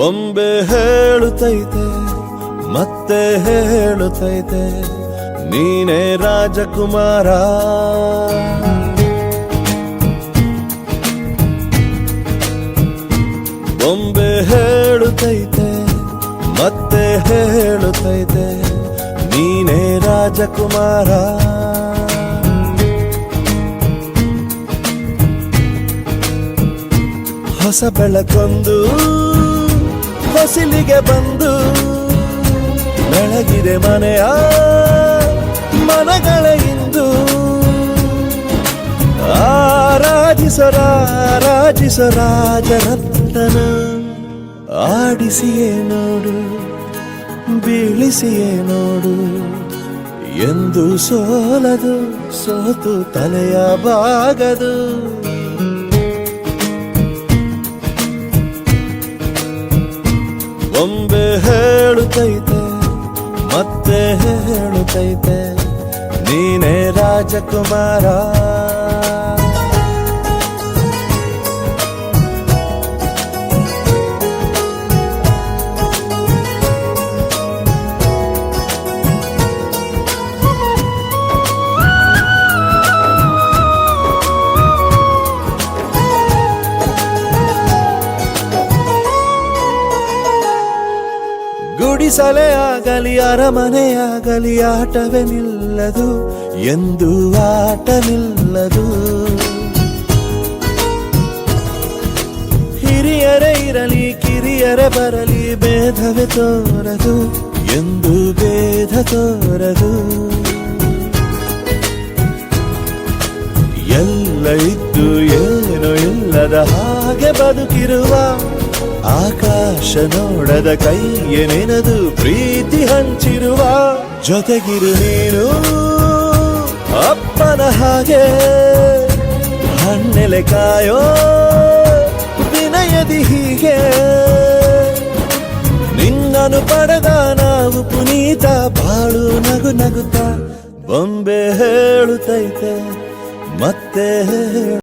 ಬೊಂಬೆ ಹೇಳುತ್ತೈತೆ ಮತ್ತೆ ಹೇಳುತ್ತೈತೆ ನೀನೇ ರಾಜಕುಮಾರ. ಬೊಂಬೆ ಹೇಳುತ್ತೈತೆ ಮತ್ತೆ ಹೇಳುತ್ತೈತೆ ನೀನೇ ರಾಜಕುಮಾರ. ಹೊಸ ಬೆಳಕೊಂದು ಹೊಸಿಲಿಗೆ ಬಂದು ಬೆಳಗಿದೆ ಮನೆಯ ಮನಗಳ ಇಂದು. ಆರಾಧಿಸೋ ರಾಜರತ್ನ ಆಡಿಸಿಯೇ ನೋಡು ಬೀಳಿಸಿಯೇ ನೋಡು ಎಂದು ಸೋಲದು ಸೋತು ತಲೆಯ ಬಾಗದು. ಬೊಂಬೆ ಹೇಳುತ್ತೈತೆ ಮತ್ತೆ ಹೇಳುತ್ತೈತೆ ನೀನೇ ರಾಜಕುಮಾರ. ಗುಡಿಸಲೇ ಆಗಲಿ ಅರಮನೆಯಾಗಲಿ ಆಟವೇ ನಿಲ್ಲದು ಎಂದು ಆಟ ನಿಲ್ಲದು. ಹಿರಿಯರೇ ಇರಲಿ ಕಿರಿಯರೇ ಬರಲಿ ಭೇದವೇ ತೋರದು ಎಂದು ಭೇದ ತೋರದು. ಎಲ್ಲ ಇದ್ದು ಏನು ಇಲ್ಲದ ಹಾಗೆ ಬದುಕಿರುವ ಆಕಾಶ ನೋಡದ ಕೈಯೇ ನೆನೆದು ಪ್ರೀತಿ ಹಂಚಿರುವ. ಜೊತೆಗಿರು ನೀನು ಅಪ್ಪನ ಹಾಗೆ ಹಣ್ಣೆಲೆ ಕಾಯೋ ವಿನಯದಿ ಹೀಗೆ. ನಿನ್ನನ್ನು ಪಡೆದ ನಾವು ಪುನೀತ ಬಾಳು ನಗು ನಗುತ್ತಾ. ಬೊಂಬೆ ಹೇಳುತ್ತೈತೆ ಮತ್ತೆ